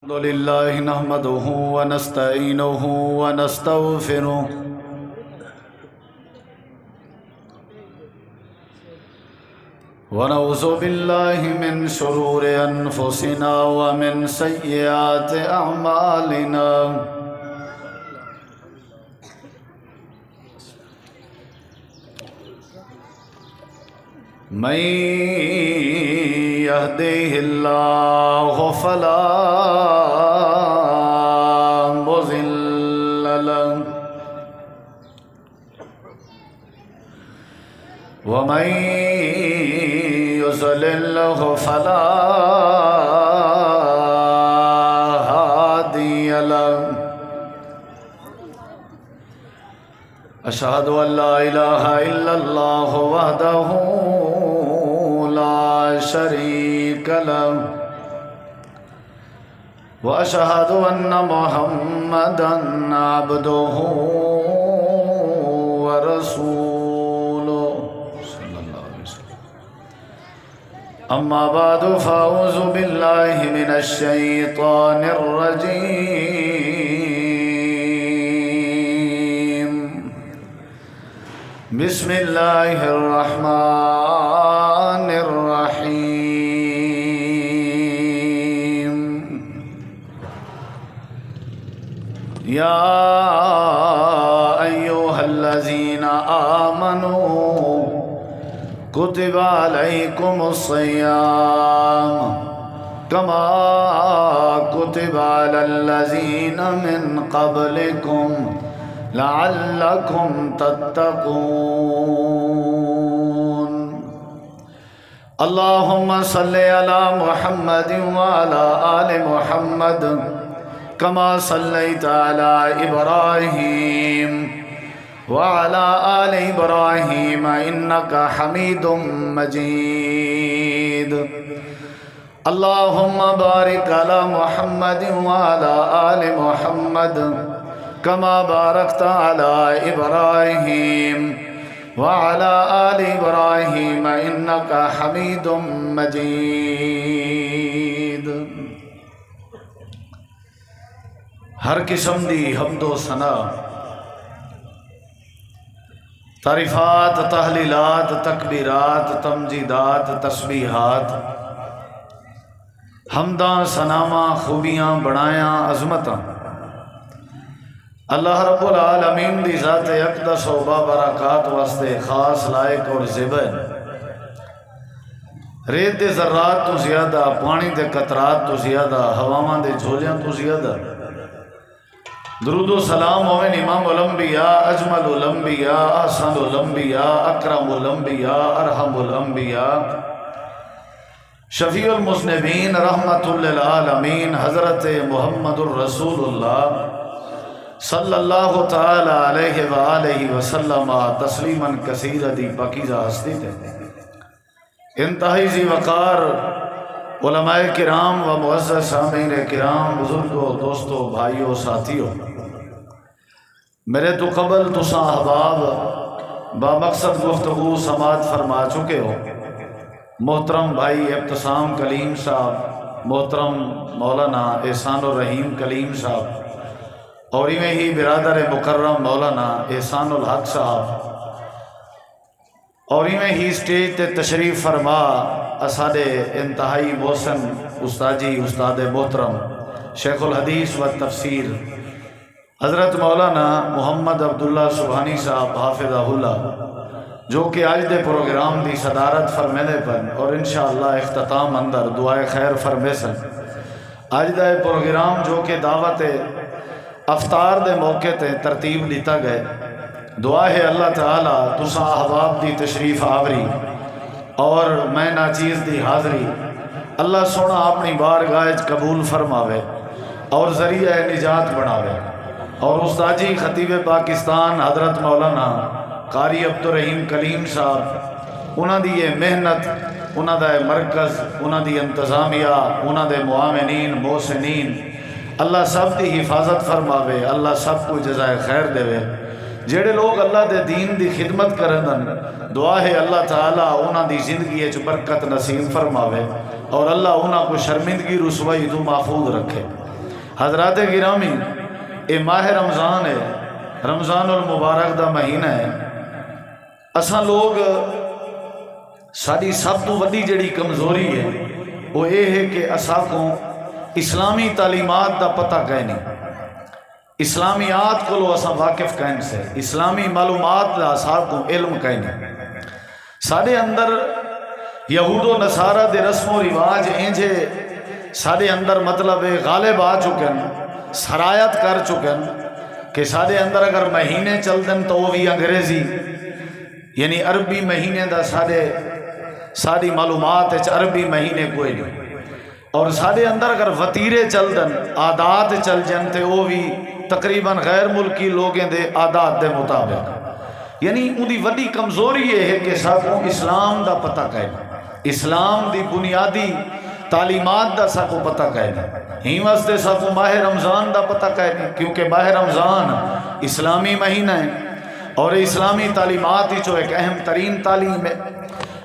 الحمد لله نحمده ونستعينه ونستغفره ونعوذ بالله من شرور أنفسنا ومن سيئات أعمالنا من يهده الله فلا مضل له ومن يضلل فلا هادي له أشهد أن لا إله إلا الله وحده لا شريك له وأشهد أن محمدًا عبده ورسوله صلى الله عليه وسلم. أما بعد فأعوذ بالله من الشيطان الرجيم. بسم الله الرحمن الرحيم. يا أيها الذين آمنوا كتب عليكم الصيام كما كتب على الذين من قبلكم لعلكم تتقون. اللهم صل على محمد وعلى آل محمد كما صليت على إبراهيم وعلى آل إبراهيم إنك حميد مجيد. اللهم بارك على محمد وعلى آل محمد كما باركت على إبراهيم وعلى آل إبراهيم إنك حميد مجيد. ہر قسم دی حمد و ثنا، تعریفات، تحلیلات، تکبیرات، تمجیدات، تسبیحات، حمداں، ثناواں، خوبیاں، بڑایاں، عظمتاں اللہ رب العالمین دی ذات اقدس و بابرکات واسطے خاص لائق اور زیبہ ہے. ریت دے ذرات تو زیادہ، پانی دے قطرات تو زیادہ، ہواواں دے جھولیاں تو زیادہ درود و سلام ہوئے امام الانبیاء، اجمل الانبیاء، احسن الانبیاء، اکرم الانبیاء، ارحم الانبیاء، شفیع المذنبین، رحمت للعالمین، حضرت محمد الرسول اللہ صلی اللہ تعالی علیہ وآلہ وسلم تسلیما کثیرا دی پاکیزہ ہستی تھے. انتہائی ذی وقار علماء کرام و معزز سامعین کرام، بزرگوں، دوستوں، بھائیوں، ساتھیوں، میرے تو قبل تساں احباب با مقصد گفتگو سماعت فرما چکے ہو. محترم بھائی ابتسام کلیم صاحب، محترم مولانا احسان الرحیم کلیم صاحب، اور میں ہی برادر مکرم مولانا احسان الحق صاحب، اور میں ہی سٹیج تے تشریف فرما اساڈے انتہائی محسن استاجی استاد محترم شیخ الحدیث و تفسیر حضرت مولانا محمد عبداللہ سبحانی صاحب حافظہ اللہ، جو کہ آج دے پروگرام دی صدارت فرمینے پر اور انشاءاللہ اختتام اندر دعائے خیر فرمے سن. آج دے پروگرام جو کہ دعوت افطار دے موقع تے ترتیب دیتا گئے، دعا ہے اللہ تعالیٰ تساں احباب دی تشریف آوری اور میں ناچیز دی حاضری اللہ سونا اپنی بارگاہ قبول فرماوے اور ذریعہ نجات بناوے. اور استاجی خطیب پاکستان حضرت مولانا قاری عبدالرحیم کلیم صاحب، انہاں دی یہ محنت، انہاں دا مرکز، انہاں دی انتظامیہ، انہاں دے معاونین، محسنین، اللہ سب دی حفاظت فرماوے، اللہ سب کو جزائے خیر دے. جڑے لوگ اللہ دے دین دی خدمت کرن دعا ہے اللہ تعالیٰ انہاں دی زندگی برکت نصیب فرماوے اور اللہ انہاں کو شرمندگی رسوائی تو محفوظ رکھے. حضرات گرامی، یہ ماہ رمضان ہے، رمضان المبارک دا مہینہ ہے۔ اساں لوگ ساری سب تو وڈی جڑی کمزوری ہے وہ یہ ہے کہ اساں کو اسلامی تعلیمات دا پتہ کہیں نہیں، اسلامیات کو اساں واقف کہیں سے، اسلامی معلومات دا اساں کو علم کہیں نہیں۔ سارے اندر یہود و نصارہ دے رسم و رواج انجے سارے اندر مطلب غالب آ چکے ہیں، سرایت کر چکے ہیں کہ سارے اندر اگر مہینے چل دیں تو وہ بھی انگریزی یعنی عربی مہینے دا ساری معلومات عربی مہینے کوئی نہیں، اور سارے اندر اگر وطیرے چل دیں، عادات چل جن تو وہ بھی تقریباً غیر ملکی لوگیں دے عادات دے مطابق، یعنی ان دی وڈی کمزوری یہ ہے کہ ساکو اسلام دا پتہ کہیں، اسلام دی بنیادی تعلیمات دا ساکو پتہ کہیں، ہی واسطے ساکو ماہ رمضان دا پتہ کہیں، کیونکہ ماہ رمضان اسلامی مہینہ ہے اور اسلامی تعلیمات ہی جو ایک اہم ترین تعلیم ہے۔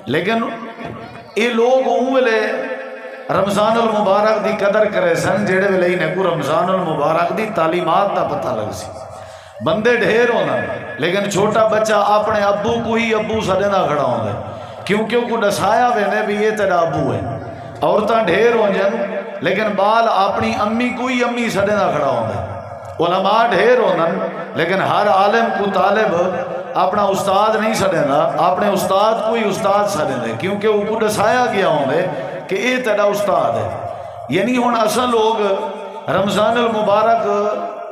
لیکن یہ لوگ ویلے رمضان المبارک دی قدر کرے سن جڑے ویلے انہیں کو رمضان المبارک دی تعلیمات دا پتہ لگ سی۔ بندے ڈھیر ہونا لیکن چھوٹا بچہ اپنے ابو کو ہی ابو سڑے نہ کھڑا ہوں گے، کیونکہ وہ کو دسایا وینے بھی یہ تیرا ابو ہے۔ عورتاں ڈھیر ہو جن لیکن بال اپنی امی کو ہی امی سڑے نہ کھڑا ہوں گے، علماء ڈھیر ہونا لیکن ہر عالم کو طالب اپنا استاد نہیں سڑے گا، اپنے استاد کو ہی استاد سڑے دے، کیونکہ وہ کو دسایا گیا ہوں گے کہ یہ تیرا استاد ہے۔ یعنی ہن اساں لوگ رمضان المبارک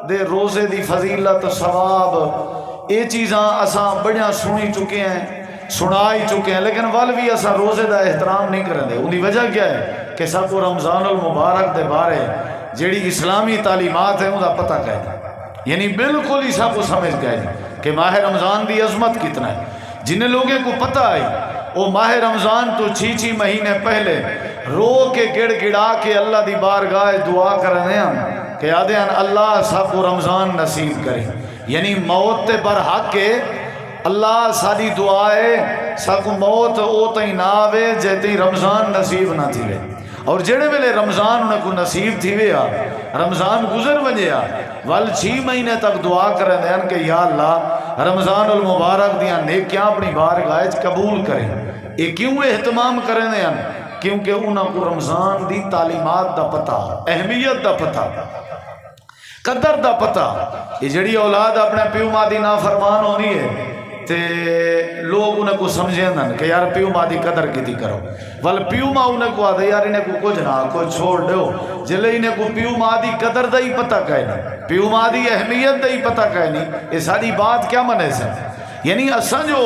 دے روزے دی فضیلت ثواب یہ چیزاں اساں بڑیاں سنی چکے ہیں، سنائی چکے ہیں، لیکن ول بھی اساں روزے دا احترام نہیں کریں دے۔ ان دی وجہ کیا ہے کہ سب کو رمضان المبارک دے بارے جیڑی اسلامی تعلیمات ہیں ان دا پتہ کہہ، یعنی بالکل ہی سب کو سمجھ گئے کہ ماہ رمضان دی عظمت کتنا ہے۔ جن لوگوں کو پتہ آئی وہ ماہ رمضان تو 6 مہینے پہلے رو کے گڑ گڑا کے اللہ دی بارگاہ دعا کرنے ہیں کہ آدھے ہیں اللہ سب کو رمضان نصیب کرے، یعنی موت تے پر حق کے اللہ ساری دعائے سب کو موت او تھی نہ آوے جیتی رمضان نصیب نہ تھی وے، اور جڑے ویلے رمضان انہیں کو نصیب تھی وے رمضان گزر ونجیا وال 6 مہینے تک دعا کریں دیں کہ یا اللہ رمضان المبارک دیاں نیکیاں اپنی بارگاہ قبول کریں۔ یہ کیوں اہتمام کریں دیں؟ کیونکہ انہوں کو رمضان دی تعلیمات دا پتہ، اہمیت دا پتہ، قدر دا پتہ۔ یہ جڑی اولاد اپنے پیو ماں دی نافرمان ہونی ہے تے لوگ انہیں کو سمجھیں دن کہ یار پیو ماں دی قدر کیتی کرو، ول پیو ماں انہیں کو آدھے یار انہیں کو کچھ نہ کوئی چھوڑ دیو، جلے انہیں کو پیو ماں دی قدر دا ہی پتہ کہے نہیں، پیو ماں دی اہمیت دا ہی پتہ کہے نہیں۔ یہ ساری بات کیا منے سے؟ یعنی اساں جو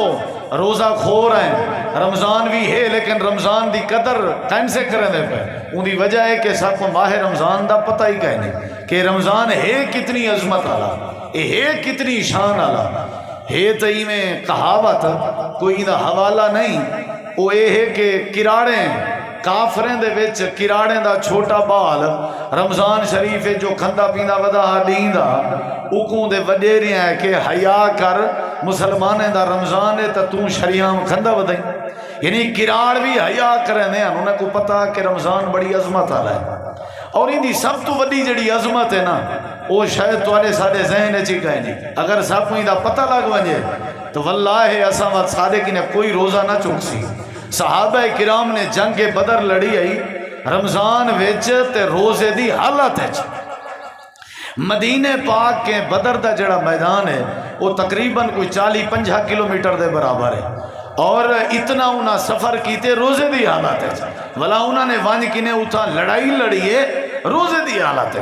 روزہ کھور ہیں رمضان بھی ہے لیکن رمضان دی قدر کہیں سے کریں دے پہ، ان دی وجہ ہے کہ سب کو ماہ رمضان دا پتہ ہی کہنے کہ رمضان ہے کتنی عظمت آلا، ہے کتنی شان آلا ہے۔ تئی میں کہاوت کوئی دا حوالہ نہیں، وہ یہ ہے کہ کراڑیں کافریں دے وچ کراڑیں دا چھوٹا بال رمضان شریف جو کھندا پیندا ودا دیندا اکوں دے وڈیریاں ہے کہ حیا کر مسلمانیں دا رمضان ہے تو شریعام کھندا ودائیں، یعنی کراڑ بھی حیا کریں دیں انہیں کو پتا کہ رمضان بڑی عظمت آلا ہے۔ اور ان دی سب تو وڈی جڑی عظمت ہے نا وہ شاید توارے سارے ذہن اچھی کہیں نہیں، اگر سب کو دا پتہ لگ ونجے تو واللہ اسامت صادق نے کوئی روزہ نہ چک سی۔ صحابہ کرام نے جنگ بدر لڑی آئی رمضان وچ تے روزے دی حالت ہے۔ مدینہ پاک کے بدر دا جڑا میدان ہے وہ تقریباً کوئی 40-50 کلومیٹر دے برابر ہے، اور اتنا انہاں سفر کیتے روزے دی حالت ہے، ولا انہوں نے وانج کنے اتھا لڑائی لڑیے روزے دی حالت ہے،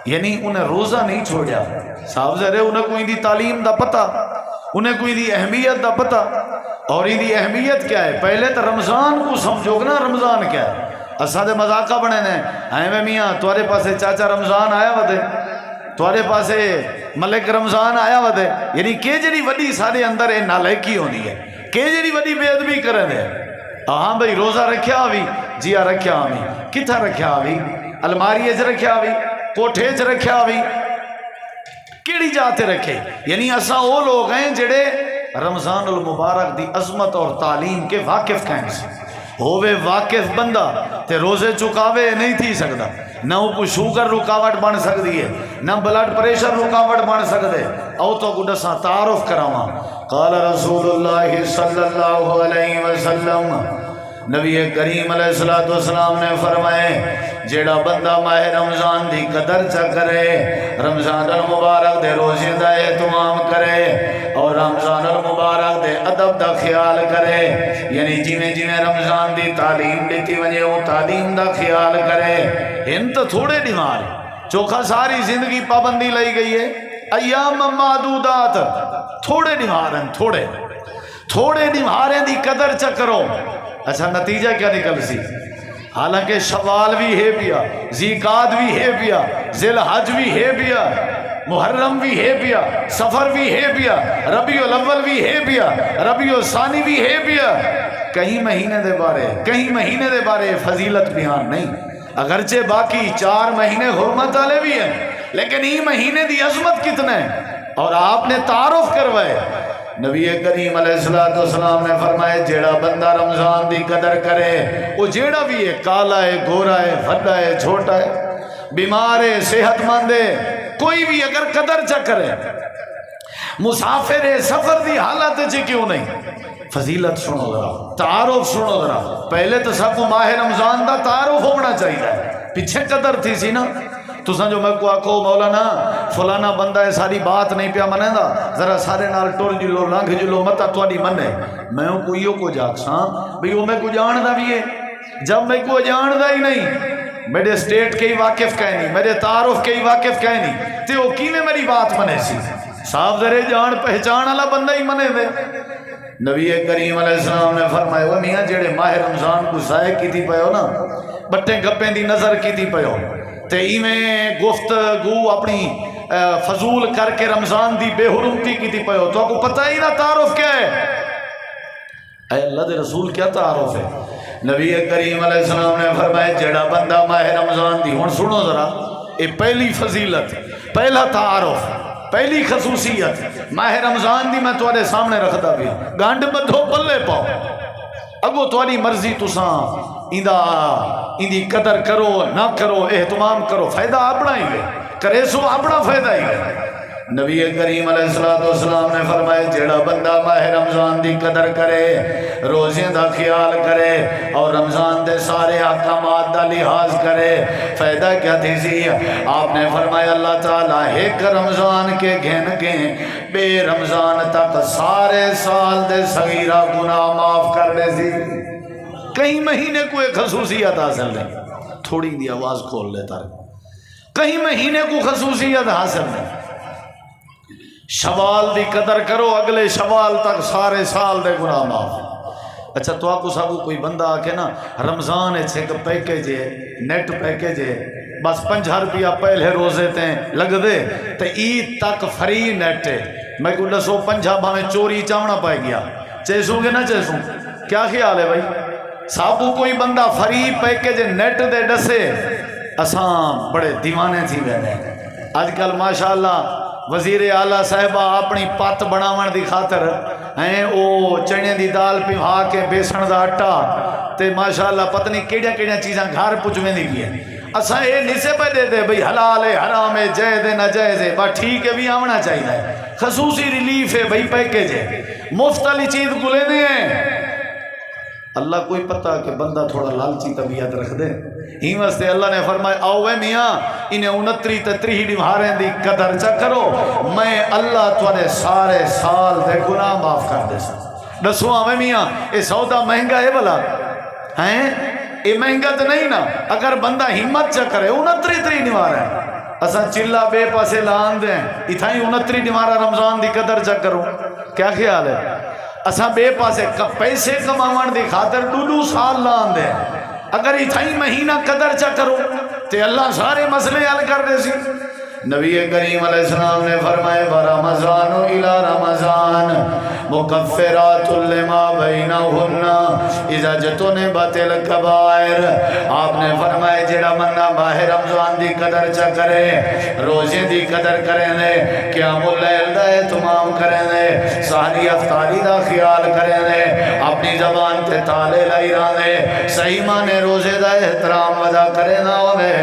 یعنی انہیں روزہ نہیں چھوڑیا۔ صاحب ذرے انہیں کوئی دی تعلیم دا پتہ، انہیں کوئی دی اہمیت دا پتہ، اور ان دی اہمیت کیا ہے؟ پہلے تو رمضان کو سمجھو نا رمضان کیا ہے۔ اساں دے مذاقہ بنے نے ایویں میاں تورے پاسے چاچا رمضان آیا ودے، تورے پاسے ملک رمضان آیا ودے، یعنی کہ جڑی وڈی سارے اندر اے نالائکی ہوندی ہے، کہ جڑی وڈی بے ادبی کریں دے۔ ہاں بھائی روزہ رکھیا ہوئی جی ہاں رکھیا ہوئی، کتھا رکھیا ہوئی؟ الماری اچ رکھیا ہوئی، کوٹھے چ رکھیا ہوئی، کیڑی جاتے رکھے؟ یعنی اساں وہ لوگ ہیں جڑے رمضان المبارک دی عظمت اور تعلیم کے واقف کہیں سے ہووے واقف بندہ تے روزے چکاوے نہیں تھی سکتا۔ نہ وہ شوگر رکاوٹ بن سکتی ہے، نہ بلڈ پریشر رکاوٹ بن سکتے۔ او تو کو دساں تعارف کراواں۔ قال رسول اللہ صلی اللہ علیہ وسلم، نبی کریم علیہ الصلوۃ والسلام نے فرمائے جیڑا بندہ ماہ رمضان دی قدر چا کرے، رمضان المبارک دے روزے دا اہتمام کرے اور رمضان المبارک دے ادب دا خیال کرے، یعنی جویں جویں رمضان دی تعلیم دیتی ونجے وہ تعلیم دا خیال کرے۔ ان تو تھوڑے ڈیمار چوکھا ساری زندگی پابندی لئی گئی ہے، ایام معدودات، تھوڑے ڈیمار ہیں، تھوڑے ڈیماریں دی قدر چا کرو۔ اچھا نتیجہ کیا نکل سی؟ حالانکہ شوال بھی ہے پیا، ذیقعد بھی ہے پیا، ذی الحج بھی ہے پیا، محرم بھی ہے پیا، سفر بھی ہے پیا، ربیع الاول بھی ہے پیا، ربیع الثانی بھی ہے پیا۔ کہیں مہینے دے بارے فضیلت بیان نہیں، اگرچہ باقی 4 مہینے حرمت والے بھی ہیں، لیکن یہ مہینے دی عظمت کتنے اور آپ نے تعارف کروائے۔ نبی کریم علیہ السلام نے فرمایا جیڑا بندہ رمضان دی قدر کرے، وہ جیڑا بھی ہے، کالا ہے، گورا ہے، بھڈا ہے، چھوٹا ہے، بیمار ہے، صحت مند ہے، کوئی بھی اگر قدر چا کرے، مسافر ہے، سفر دی حالت چ کیوں نہیں، فضیلت سنو ذرا، تعارف سنو ذرا۔ پہلے تو سب کو ماہ رمضان دا تعارف ہونا چاہیے، پیچھے قدر تھی سی نا۔ تو جو میں کو آکو مولانا فلانا بندہ ہے ساری بات نہیں پیا منے دا، ذرا سارے نال ٹر جلو لنگھ جلو متا تواڈی منے، میں کوئیو کو جاکساں بھئی وہ میں کو جاندا بھی ہے، جب میں کو جاندا ہی نہیں، میرے سٹیٹ کے ہی واقف کہیں نہیں، میرے تعارف کے ہی واقف کہیں نہیں، تے وہ کیویں میری بات منے سی؟ صاحب ذرے جان پہچان والا بندہ ہی منے دے۔ نبی کریم علیہ السلام نے فرمایا وہ میاں جڑے ماہ رمضان کو ضائع کیتی پیو نا، بٹے گپیں دی نظر کیتی پیو تے ایویں گفتگو اپنی فضول کر کے رمضان دی بے حرمتی کیتی پیو، تو کو پتہ ہی نہ تعارف کیا ہے؟ اے اللہ دے رسول کیا تعارف ہے؟ نبی کریم علیہ السلام نے فرمایا جڑا بندہ ماہ رمضان دی، ہن سنو ذرا، یہ پہلی فضیلت، پہلا تعارف، پہلی خصوصیت ماہ رمضان دی میں تواڈے سامنے رکھدا پیا، گانڈ بدھو پلے پاؤ، اگو تواڈی مرضی تساں اندی قدر کرو نہ کرو، اہتمام کرو، فائدہ اپنا ہی ہے، کرے سو اپنا فائدہ ہی ہے۔ نبی کریم علیہ السلام نے فرمایا جیڑا بندہ ماہ رمضان دی قدر کرے، روزے دا خیال کرے اور رمضان دے سارے احکامات دا لحاظ کرے، فائدہ کیا تھی سی؟ آپ نے فرمایا اللہ تعالیٰ ایک رمضان کے گھن کے بے رمضان تک سارے سال دے صغیرہ گناہ معاف کر دے سی۔ کئی مہینے کو ایک خصوصیت حاصل نہیں، تھوڑی دی آواز کھول لیتا رہے، کئی مہینے کو خصوصیت حاصل نہیں۔ شوال دی قدر کرو، اگلے شوال تک سارے سال دے گناہ معاف۔ اچھا تو آپ کو سابو کوئی بندہ آکے نا رمضان ایک پیکیج ہے، نیٹ پیکیج ہے، بس 50 روپیہ پہلے روزے تے لگ دے تے عید تک فری نیٹ ہے، میں کو دسو 50 بھاویں چوری چاونا پائے گیا، چیسوں گے نہ چیسوں؟ کیا خیال ہے بھائی؟ سابو کوئی بندہ فری پیکیج نیٹ دے ڈسے، اساں بڑے دیوانے تھی بینے۔ آج کل ماشاءاللہ وزیر اعلیٰ صاحبہ اپنی پت بناون دی خاطر ہیں او چنے دی دال پیوا کے بیسن دا آٹا تے ماشاءاللہ پتہ نہیں کیڑیاں کیڑیاں چیزاں گھر پچویں دی گئی ہیں۔ اساں یہ نہیں سے پہ دے دے بھئی حلال ہے حرام ہے جائز ہے ناجائز ہے، بس ٹھیک ہے بھی آونا چاہیے، خصوصی ریلیف ہے بھئی پیکیج ہے، مفت والی چیز کو لے دیں ہیں۔ اللہ کوئی پتہ کہ بندہ تھوڑا لالچی طبیعت رکھ دے، ہی واسطے اللہ نے فرمایا آؤ اے میاں انہیں 29 تے 30 ڈیماریں دی قدر چا کرو، میں اللہ تھوڑے سارے سال دے گناہ معاف کر دے سا۔ دسو آوے میاں یہ سودا مہنگا ہے بلا ہیں؟ یہ مہنگا تو نہیں نا، اگر بندہ ہمت چا کرے 29 ڈیماریں اساں چلا بے پاسے لان دیں، اتھائی 29 ڈیمارہ رمضان دی قدر چا کرو، کیا خیال ہے؟ اساں بے پاسے پیسے کماون دی خاطر 2 سال لان دے، اگر اتھائی مہینہ قدر چا کرو تے اللہ سارے مسئلے حل کر دے سی۔ نبی کریم علیہ السلام نے فرمائے رمضان الى رمضان مکفرات لما بینہن اذا جتنبت الکبائر. آپ نے فرمائے جڑا بندہ ماہ رمضان دی قدر چا کرے، روزے دی قدر کریں دے، قیام اللیل دا اہتمام کریں دے، سحری افطاری دا خیال کریں دے، اپنی زبان تے تالے لائی رہاں دے، صحیح مانے روزے دا احترام ادا کریں نہ ہوئے.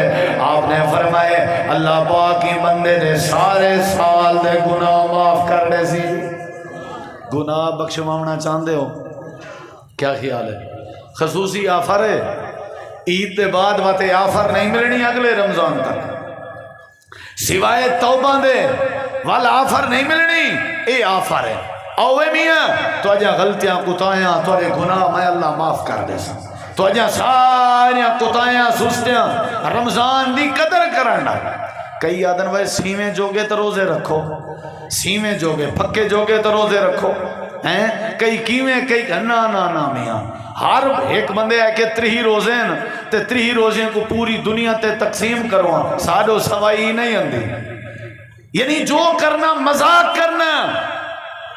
آپ نے فرمائے اللہ پاکی بندے دے سارے سال دے گناہ معاف کر دے سی. گناہ بخشوانا چاہندے ہو؟ کیا خیال ہے؟ خصوصی آفر ہے، عید دے بعد واتے آفر نہیں ملنی اگلے رمضان تک، سوائے توبہ دے والا آفر نہیں ملنی. اے آفر ہے اوے میاں تو اجا غلطیاں کتایاں توڑے گناہ میں اللہ معاف کر دے سا. تو اجا ساریاں کتایاں سستیاں رمضان دی قدر کرنا. کئی آدن وہ سیویں جوگے تو روزے رکھو، سیویں جوگے پھکے جوگے تو روزے رکھو ہیں، کئی کیویں کئی نا میاں. ہر ایک بندے ہے کہ 3 روزے ہیں تے 3 روزے کو پوری دنیا تے تقسیم کروا ساڈو سوائی نہیں اندی. یعنی جو کرنا مذاق کرنا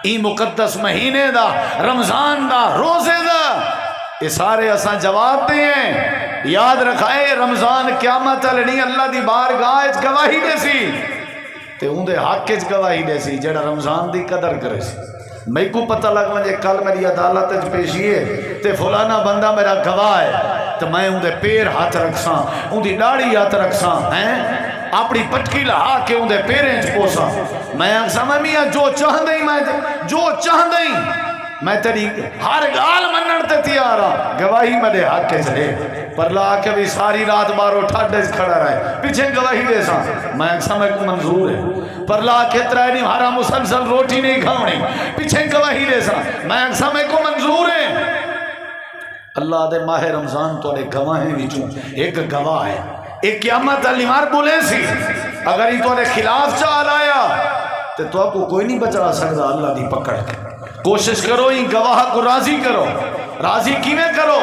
ای مقدس مہینے دا رمضان دا روزے دا یہ سارے اساں جواب دیں. یاد رکھائے رمضان قیامت لڑی اللہ دی بارگاہ وچ گواہی دے سی تے اون دے حق وچ گواہی دے سی جڑا رمضان دی قدر کرے سی. میں کو پتہ لگ وجے کل میری عدالت وچ پیشی ہے تے فلانا بندہ میرا گواہ ہے تے میں اون دے پیر ہاتھ رکھساں، اون دی داڑھی ہاتھ رکھساں، ہیں اپنی پٹکی لہا کے اون دے پیریں چ پوساں. میں آکھساں میاں جو چاہندے میں جو چاہندے میں تیری ہر گال منن تے تیار ہاں، گواہی میرے حق وچ ہے. پر لا کے بھی ساری رات بارو ٹھاڈے کھڑا رہے پیچھے گواہی دے سا. میں آکھساں میں کو منظور ہے. پر لا کے ترائے نہیں ہارا مسلسل روٹی نہیں کھاونی پیچھے گواہی دے سا. میں آکھساں میں کو منظور ہے. اللہ دے ماہ رمضان تو گواہیں وچوں ایک گواہ ہے. ایک قیامت علی مار بولے سی اگر ہی تو خلاف چال آیا تو آپ کو کوئی نہیں بچا سکتا اللہ دی پکڑ کے. کوشش کرو ہی گواہ کو راضی کرو. راضی کیویں کرو؟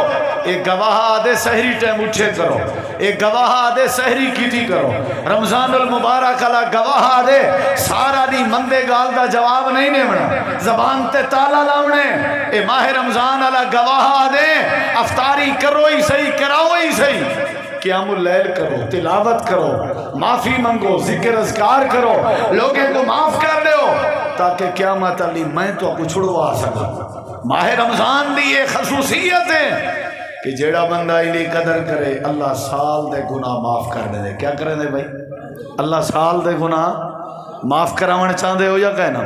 ایک گواہ آدھے سحری ٹائم اٹھے کرو، ایک گواہ آدھے سحری کیتی کرو. رمضان المبارک اللہ گواہ آدھے سارا دی مندے گال دا جواب نہیں نیمنا، زبان تے تالا لاؤنے. اے ماہ رمضان اللہ گواہ آدھے افطاری کرو ہی صحیح، کراؤ ہی صحیح، قیام اللیل کرو، تلاوت کرو، معافی منگو، ذکر اذکار کرو، لوگوں کو معاف کر دو تاکہ قیامت علی میں تو آپ کو چھڑوا سکا. ماہ رمضان دی یہ خصوصیت ہے کہ جیڑا بندہ علی قدر کرے اللہ سال دے گناہ معاف کر دے. کیا کریں دے بھائی؟ اللہ سال دے گناہ معاف کراون چاہندے ہو یا کہنا؟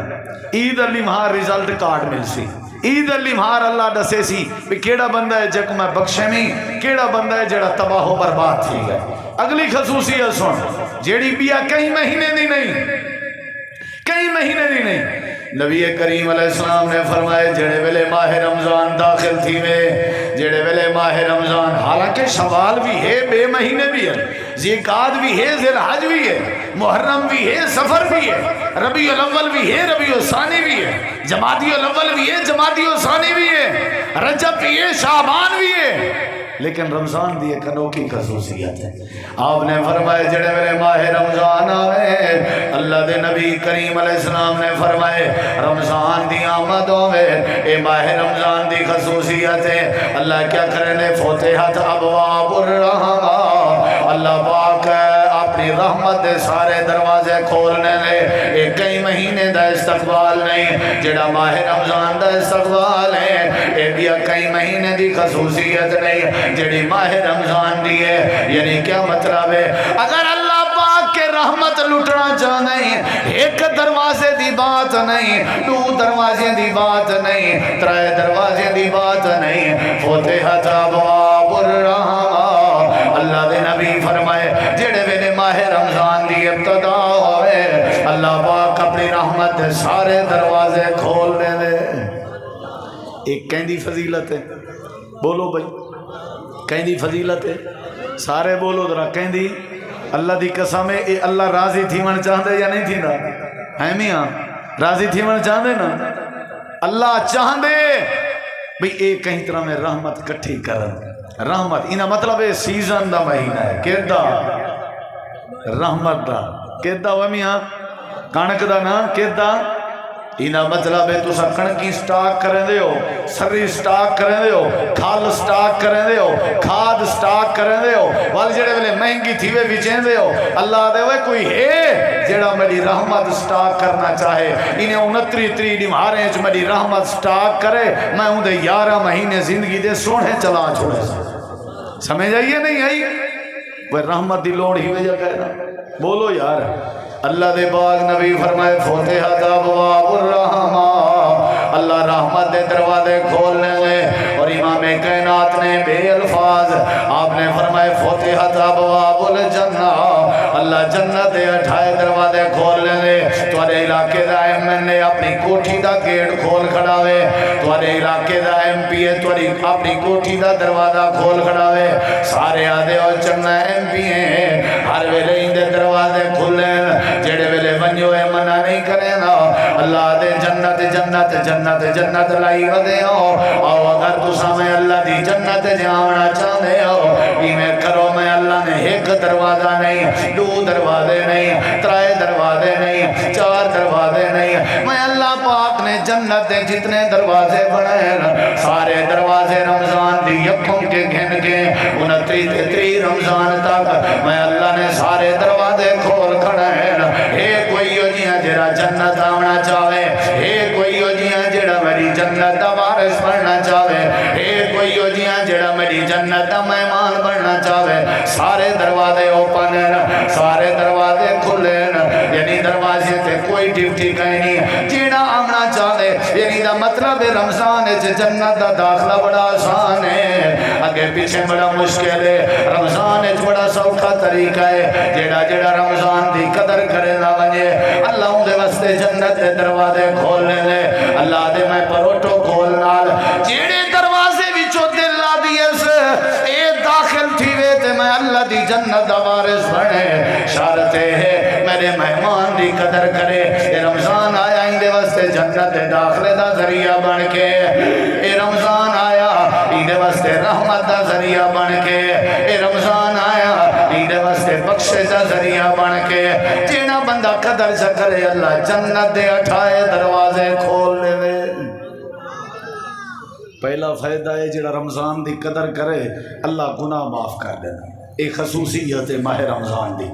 عید علی مہار رزلٹ کارڈ مل سی، عید علی مہار اللہ دسے سی بھی کیڑا بندہ ہے جے کو میں بخشے نہیں، کیڑا بندہ ہے جیڑا تباہ و برباد تھی گئے. اگلی خصوصیت سن جیڑی بیا کئی مہینے دی نہیں، کئی مہینے دی نہیں. نبی کریم علیہ السلام نے فرمائے جڑے ویلے ماہ رمضان داخل تھی میں، جڑے ویلے ماہ رمضان حالانکہ شوال بھی ہے، بے مہینے بھی ہے، ذیقعد بھی ہے، ذی الحج بھی ہے، محرم بھی ہے، سفر بھی ہے، ربیع الاول بھی ہے، ربیع الثانی بھی ہے، جمادی الاول بھی ہے، جمادی الثانی بھی ہے، رجب بھی ہے، شعبان بھی ہے. لیکن رمضان دی ایک انوکھی خصوصیت ہے. آپ نے فرمائے جڑے میرے ماہ رمضان آئے اللہ دے نبی کریم علیہ السلام نے فرمائے رمضان دی آمدوں میں اے ماہ رمضان دی خصوصیت ہے اللہ کیا کرنے فتحت ابواب الرحمہ، اللہ پاک اپنی رحمت دے سارے دروازے کھولنے لے. ایک کئی مہینے دا استقبال نہیں جڑا ماہ رمضان دا استقبال ہے، اے بھی کئی مہینے دی خصوصیت نہیں جڑی ماہ رمضان دی ہے. یعنی کیا مطلب ہے؟ اگر اللہ پاک کے رحمت لٹنا چاہ نہیں، ایک دروازے دی بات نہیں، 2 دروازے دی بات نہیں، 3 دروازے دی بات نہیں، فتحت ابواب الرحمہ. اللہ دے نبی فرمائے جڑے ویلے ماہ رمضان دی ابتدا ہوئے اللہ پاک اپنی رحمت دے سارے دروازے کھول دے دے. ایک کہندی فضیلت ہے، بولو بھائی کہندی فضیلت ہے، سارے بولو ذرا کہندی. اللہ دی قسم ہے اے اللہ راضی تھی من چاہدے یا نہیں تھیندا؟ ہے میاں راضی تھی من چاہدے نا؟ اللہ چاہدے بھئی اے کہیں طرح میں رحمت کٹھی کرن. رحمت انہا مطلب ہے سیزن دا مہینہ ہے، کیڑا رحمت دا. کیدا ہوا میاں کਣਕ دا نا کیدا اینا مطلب ہے تسا کਣکی سٹاک کریں دے ہو سری سٹاک کریں دے ہو کھال سٹاک کریں دے ہو کھاد سٹاک کریں دے ہو وال جڑے ویلے مہنگی تھیوے بچیں دے ہو اللہ دے ہوئے کوئی ہے جڑا میری رحمت سٹاک کرنا چاہے انہیں 29 نمہارے جو میری رحمت سٹاک کرے میں ہوں دے 11 مہینے زندگی دے سوڑے چلا چھوڑے سمجھ آئیے نہیں آئی وہ رحمت دی لوڑ ہی وجہ کہنا بولو یار اللہ دے باغ نبی فرمائے فتحت ابواب الرحمہ اللہ رحمت دے دروازے کھولنے دے اور امام کائنات نے بے الفاظ آپ نے فرمائے فتحت ابواب الجنہ اللہ جنت دے 28 دروازے کھولنے دے تمہارے علاقے دا ایم نے اپنی کوٹھی دا گیٹ کھول کھڑا وے تمہارے علاقے دا ایم پی اے تمہاری اپنی کوٹھی دا دروازہ کھول کھڑا وے سارے آدھے اور چنہ ایم پی ہیں ہر ویلے ان دے دروازے کھلیں جڑے ویلے ونجو ہے منع نہیں کرے نا اللہ دے جنت جنت جنت جنت لائی ودے ہو اور اگر تو سامنے اللہ دی جنت جانا چاہتے ہو میں کرو میں اللہ نے ایک دروازہ نہیں 2 دروازے نہیں 3 دروازے نہیں 4 دروازے نہیں میں اللہ پاک نے جنت دے جتنے دروازے بڑھائے سارے دروازے رمضان دی یکم کے گھن کے 29 رمضان تک میں اللہ نے سارے دروازے کھول کھڑے ہے کوئی ہو جیاں جڑا جنت آنا چاہے ہے کوئی ہو جیاں جڑا میری جنت دا وارث بننا چاہے ہے کوئی ہو جیاں جڑا میری جنت دا مہمان بننا چاہے سارے دروازے اوپن ہیں سارے دروازے کھلے ہیں یعنی دروازے تے کوئی ڈیوٹی کہیں نہیں جیڑا آنا چاہے یعنی دا مطلب رمضان جنت دا داخلہ بڑا آسان ہے اگے پیچھے بڑا مشکل ہے رمضان بڑا سوکھا طریقہ ہے جیڑا جیڑا رمضان دی قدر کرے نہ ونجے اللہ ان دے واسطے جنت دے دروازے کھولنے دے اللہ دے میں پروٹو کھول نال جیڑے دروازے وچوں دل لا دیس اے داخل تھی وے تے میں اللہ دی جنت دا وارث بنے شرط ہے میرے مہمان دی قدر کرے اے رمضان آیا ان دے واسطے جنت دے داخلے دا ذریعہ بن کے اے رمضان آیا ان دے واسطے رحمت دا ذریعہ بن کے اے رمضان آیا ان دے واسطے بخشش دا ذریعہ بن کے جینا بندہ قدر سے کرے اللہ جنت دے 28 دروازے کھول لے پہلا فائدہ ہے جڑا رمضان دی قدر کرے اللہ گناہ معاف کر دینا ایک خصوصیت ہے ماہ رمضان دی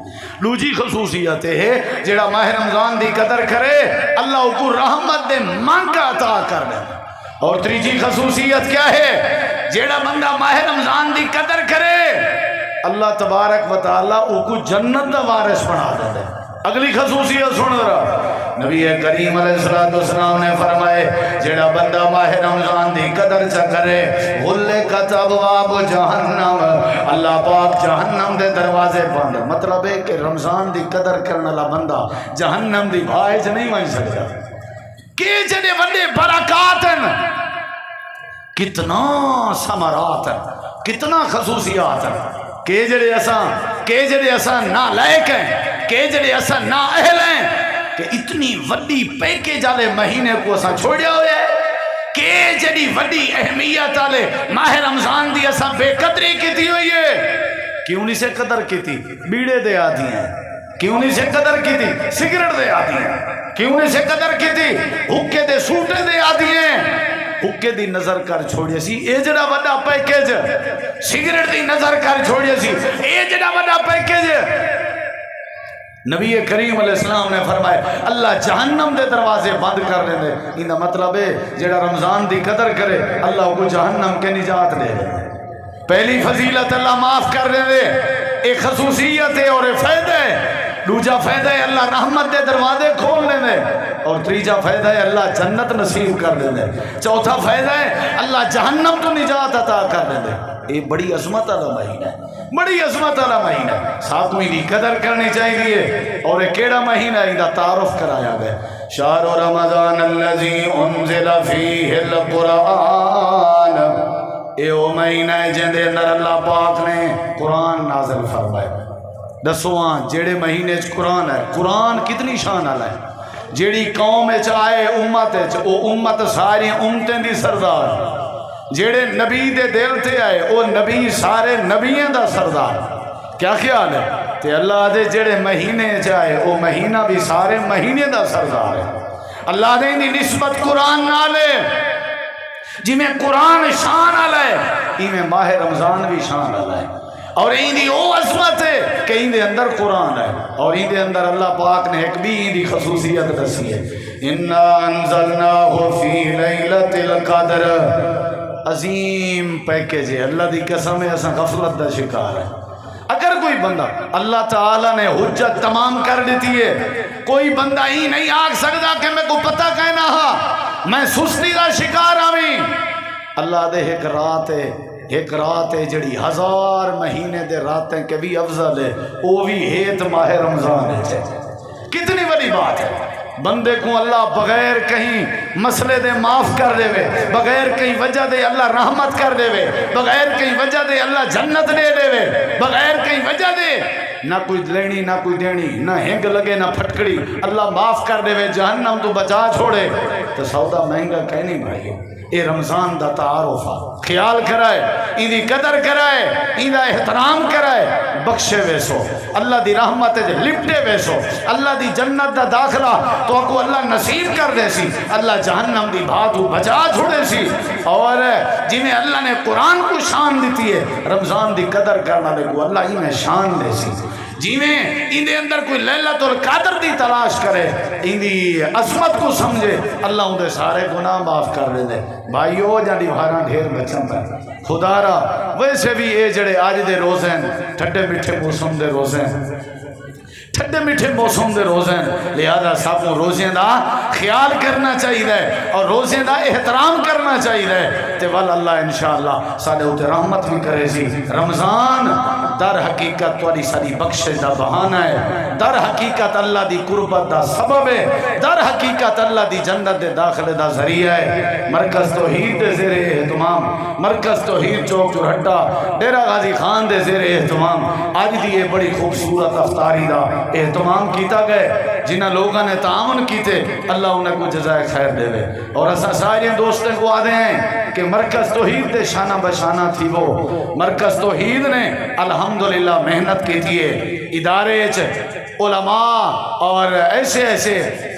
دوسری خصوصیت ہے جڑا ماہ رمضان دی قدر کرے اللہ کو رحمت دے مانگا عطا کر دینا اور تیسری خصوصیت کیا ہے جڑا بندہ ماہ رمضان دی قدر کرے اللہ تبارک و تعالیٰ کو جنت دا وارث بنا دیتا ہے اگلی خصوصیت سن رہا نبی کریم علیہ السلام نے فرمائے جڑا بندہ ماہ رمضان دی قدر چا کرے غلقت ابواب جہنم اللہ پاک جہنم دے دروازے بند مطلب ہے کہ رمضان دی قدر کرنے والا بندہ جہنم دی بھائج نہیں مان سکتا کہ جڑے بندے برکات ہیں کتنا ثمرات ہیں کتنا خصوصیات ہیں کہ جڑے اساں نا لائق ہیں کہ جڑے اساں نا اہل ہیں کہ اتنی وڈی پیکیج والے مہینے کو اساں چھوڑیا ہوئے کہ جڑی وڈی اہمیت والے ماہ رمضان دی اساں بے قدری کیتی ہوئی ہے کیوں نہیں سے قدر کیتی بیڑے دے آدھی ہیں کیوں نہیں سے قدر کیتی سگریٹ دے آدھی ہیں کیوں نہیں سے قدر کیتی حکے دے سوٹے دے آدھی ہیں حکے دی نظر کر چھوڑیا سی اے جڑا وڈا پیکیج سگریٹ دی نظر کر چھوڑیا سی اے جڑا وڈا پیکیج نبی کریم علیہ السلام نے فرمائے اللہ جہنم دے دروازے بند کر لیں دے انہا مطلب ہے جڑا رمضان دی قدر کرے اللہ کو جہنم کے نجات دے دے پہلی فضیلت اللہ معاف کر لیں دے ایک خصوصیت ہے اور ایک فائدہ ہے دوسرا فائدہ ہے اللہ رحمت دے دروازے کھول لیں دے اور تیسرا فائدہ ہے اللہ جنت نصیب کر دیں دے چوتھا فائدہ ہے اللہ جہنم تو نجات عطا کر دیں دے یہ بڑی عظمت والا مہینہ ہے بڑی عظمت والا مہینہ ہے ساتویں دی قدر کرنی چاہیے اور یہ کیڑا مہینہ ہے دا تعارف کرایا گیا شہر رمضان الذی انزل فیہ القرآن اے او مہینہ ہے جن دے اندر اللہ پاک نے قرآن نازل فرمایا دسواں جیڑے مہینے قرآن ہے قرآن کتنی شان والا ہے جیڑی قوم چاہے امت او امت ساری امتیں دی سردار جیڑے نبی دے دل تے آئے او نبی سارے نبیوں دا سردار کیا خیال ہے تے اللہ دے جڑے مہینے چاہے وہ مہینہ بھی سارے مہینے دا سردار ہے اللہ دے دی نسبت قرآن نالے جی میں قرآن شان آلائے ہی میں ماہ رمضان بھی شان آلائے اور ایندی او عظمت ہے کہ ایندے اندر قرآن ہے اور ایندے اندر اللہ پاک نے ایک بھی ایندی خصوصیت دسی ہے اِنَّا أَنزَلْنَاهُ فِي لَيْلَةِ الْقَدْرِ عظیم پیکیج ہے اللہ دی قسم ہے ایسا غفلت دا شکار ہے اگر کوئی بندہ اللہ تعالیٰ نے حجت تمام کر دیتی ہے کوئی بندہ ہی نہیں آگ سکتا کہ میں کو پتہ کہنا ہاں میں سستی دا شکار آمین اللہ دے ایک رات ہے جڑی 1000 مہینے دے راتیں کے بھی افضل ہے وہ بھی ہیت ماہ رمضان ہے کتنی بڑی بات ہے بندے کو اللہ بغیر کہیں مسئلے دے معاف کر دے وے بغیر کہیں وجہ دے اللہ رحمت کر دے وے بغیر کہیں وجہ دے اللہ جنت دے دے وے بغیر کہیں وجہ دے نہ کوئی لینی نہ کوئی دینی نہ ہنگ لگے نہ پھٹکڑی اللہ معاف کر دے وے جہنم تو بچا چھوڑے تو سودا مہنگا کہنی بھائی اے رمضان دا تعارف خیال کرائے ایندی قدر کرائے ایندہ احترام کرائے بخشے ویسو اللہ دی رحمت دے لپٹے ویسو اللہ دی جنت دا داخلہ تو کو اللہ نصیب کر دے سی اللہ جہنم دی بھاتو بچا چھوڑے سی اور جنہیں اللہ نے قرآن کو شان دیتی ہے رمضان دی قدر کرنا دے کو اللہ ہی میں شان دے سی جیویں اندے اندر کوئی لیلۃ القدر دی تلاش کرے اندی عظمت کو سمجھے اللہ اندے سارے گناہ معاف کر لے دے بھائیو جاڑی بھاراں ڈھیر بچن پہ خدا را ویسے بھی اے جڑے آج دے روزے ہیں ٹھڈے میٹھے موسم دے روزے ہیں ٹھڈے میٹھے موسم دے روزے ہیں لہذا سب کو روزے دا خیال کرنا چاہیے اور روزے دا احترام کرنا چاہیے تے ول اللہ انشاءاللہ سارے اوتے رحمت بھی کرے سی رمضان در حقیقت تواڈی ساری بخشش دا بہانہ ہے در حقیقت اللہ دی قربت دا سبب ہے در حقیقت اللہ دی جنت دے داخلے دا ذریعہ ہے مرکز توحید دے زیر اہتمام مرکز توحید چوک چورہٹا ڈیرہ غازی خان دے زیر اہتمام آج دی یہ بڑی خوبصورت افطاری دا اہتمام کیتا گئے جنہ لوگوں نے تعاون کیتے اللہ انہیں کو جزائے خیر دے وے اور اسا سارے دوستوں کو آدھے ہیں کہ مرکز توحید دے شانہ بشانہ تھی وہ مرکز توحید نے الحمدللہ محنت کی تھی ادارے علماء اور ایسے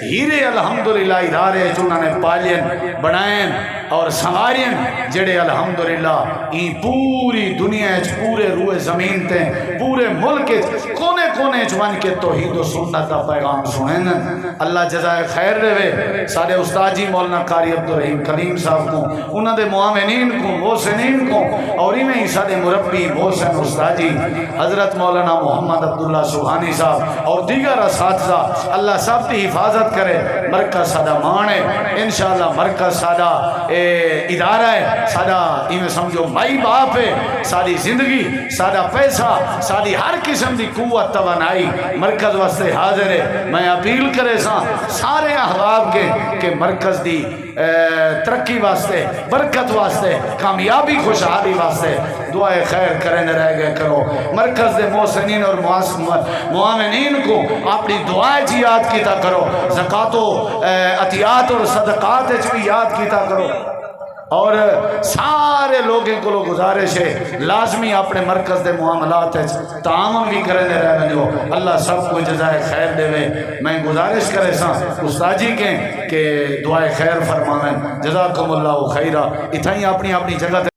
ہیرے الحمدللہ ادارے انہوں نے پالین بنائیں اور سنوارین جڑے الحمدللہ این پوری دنیا پورے روئے زمین تے پورے ملک کونے کونے جوان کے توحید و سنت کا پیغام سنیں اللہ جزائے خیر دے وے سارے استاد جی مولانا قاری عبدالرحیم کلیم صاحب کو انہوں دے معاونین کو محسنین کو اور انہیں سارے مربی محسن استاد جی حضرت مولانا محمد عبداللہ سبحانی صاحب اور دیگر اساتذہ اللہ سب کی حفاظت کرے مرکز سادہ مانے انشاءاللہ مرکز سادہ ادارہ ہے سادہ ایمیں سمجھو مائی باپ ہے ساری زندگی سادہ پیسہ ساری ہر قسم دی قوت توانائی مرکز واسطے حاضر ہے میں اپیل کرے سارے احباب کے کہ مرکز دی ترقی واسطے برکت واسطے کامیابی خوشحالی واسطے دعائے خیر کرنے رہ گئے کرو مرکز دے محسنین اور معاونین کو اپنی دعائیں جی یاد کیتا کرو زکوٰۃ و عطیات اور صدقات بھی یاد کیتا کرو اور سارے لوگوں کو گزارش ہے لازمی اپنے مرکز دے معاملات تعاون بھی کرنے رہ بنو اللہ سب کو جزائے خیر دے وے میں گزارش کرے سا استاد جی کے کہ دعائے خیر فرمائیں جزاکم اللہ خیرہ اتھائی اپنی اپنی جگہ